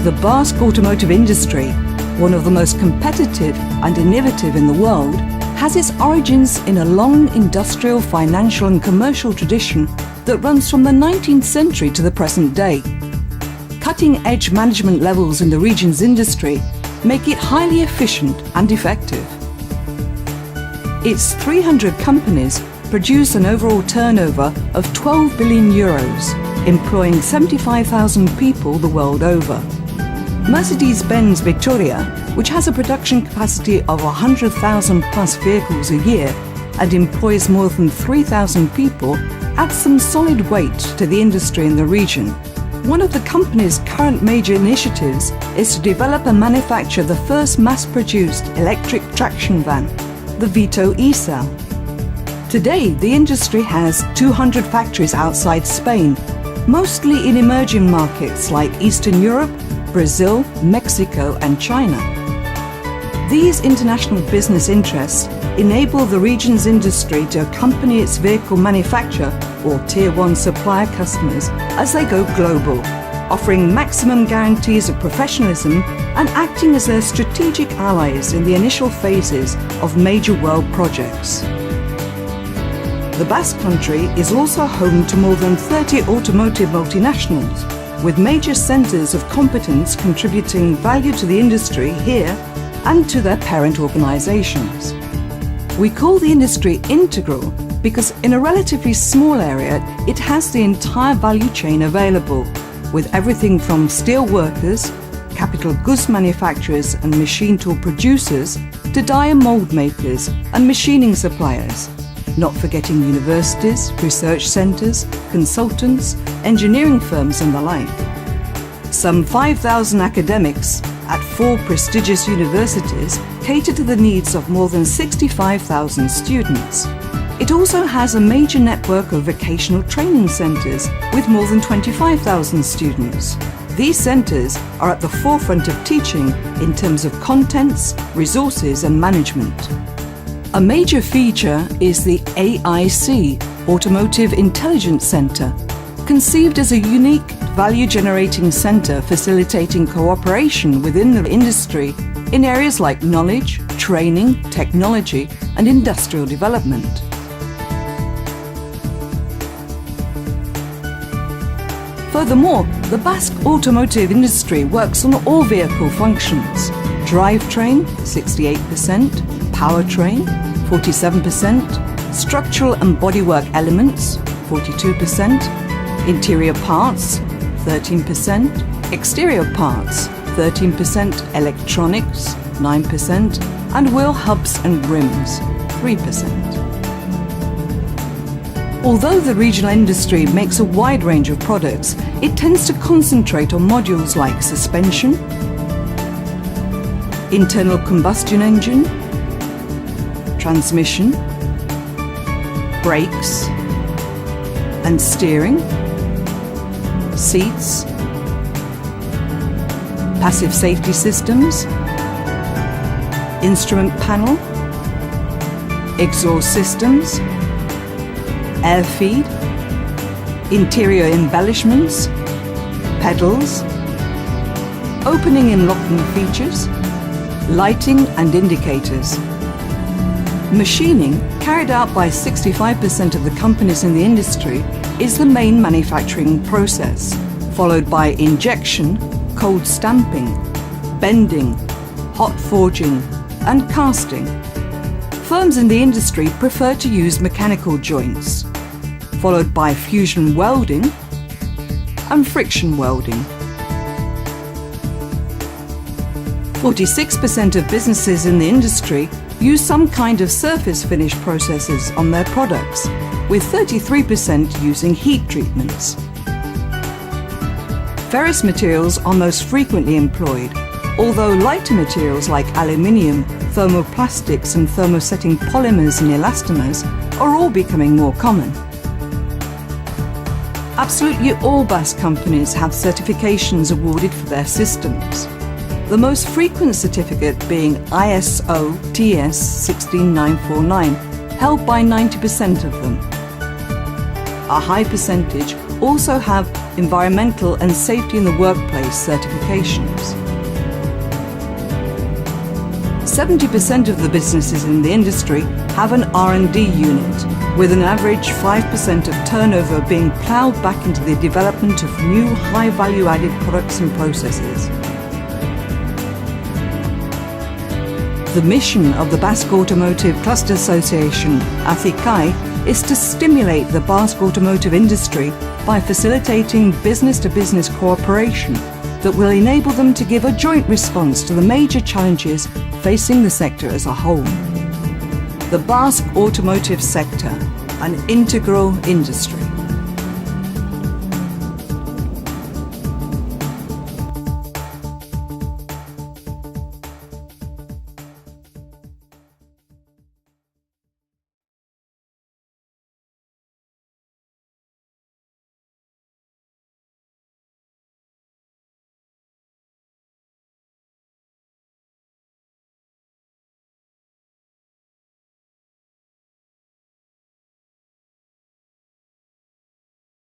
The Basque automotive industry, one of the most competitive and innovative in the world, has its origins in a long industrial, financial and commercial tradition that runs from the 19th century to the present day. Cutting-edge management levels in the region's industry make it highly efficient and effective. Its 300 companies produce an overall turnover of 12 billion euros, employing 75,000 people the world over. Mercedes-Benz Victoria, which has a production capacity of 100,000 plus vehicles a year and employs more than 3,000 people, adds some solid weight to the industry in the region. One of the company's current major initiatives is to develop and manufacture the first mass-produced electric traction van, the Vito e-Cell. Today, the industry has 200 factories outside Spain, mostly in emerging markets like Eastern Europe, Brazil, Mexico and China. These international business interests enable the region's industry to accompany its vehicle manufacturer or Tier 1 supplier customers as they go global, offering maximum guarantees of professionalism and acting as their strategic allies in the initial phases of major world projects. The Basque Country is also home to more than 30 automotive multinationals, with major centres of competence contributing value to the industry here and to their parent organisations. We call the industry integral because in a relatively small area it has the entire value chain available, with everything from steel workers, capital goods manufacturers and machine tool producers to die and mould makers and machining suppliers, not forgetting universities, research centres, consultants, engineering firms and the like. Some 5,000 academics at 4 prestigious universities cater to the needs of more than 65,000 students. It also has a major network of vocational training centres with more than 25,000 students. These centres are at the forefront of teaching in terms of contents, resources and management. A major feature is the AIC, Automotive Intelligence Centre, conceived as a unique value-generating centre facilitating cooperation within the industry in areas like knowledge, training, technology and industrial development. Furthermore, the Basque automotive industry works on all vehicle functions: drivetrain 68%, powertrain 47%, structural and bodywork elements 42%, interior parts 13%, exterior parts 13%, electronics 9%, and wheel hubs and rims 3%. Although the regional industry makes a wide range of products, it tends to concentrate on modules like suspension, internal combustion engine, transmission, brakes and steering, seats, passive safety systems, instrument panel, exhaust systems, air feed, interior embellishments, pedals, opening and locking features, lighting and indicators. Machining, carried out by 65% of the companies in the industry, is the main manufacturing process, followed by injection, cold stamping, bending, hot forging and casting. Firms in the industry prefer to use mechanical joints, followed by fusion welding and friction welding. 46% of businesses in the industry use some kind of surface finish processes on their products, with 33% using heat treatments. Ferrous materials are most frequently employed, although lighter materials like aluminium, thermoplastics and thermosetting polymers and elastomers are all becoming more common. Absolutely all Basque companies have certifications awarded for their systems. The most frequent certificate being ISO TS 16949, held by 90% of them. A high percentage also have environmental and safety in the workplace certifications. 70% of the businesses in the industry have an R&D unit, with an average 5% of turnover being ploughed back into the development of new high-value added products and processes. The mission of the Basque Automotive Cluster Association, Acicae, is to stimulate the Basque automotive industry by facilitating business-to-business cooperation that will enable them to give a joint response to the major challenges facing the sector as a whole. The Basque automotive sector, an integral industry.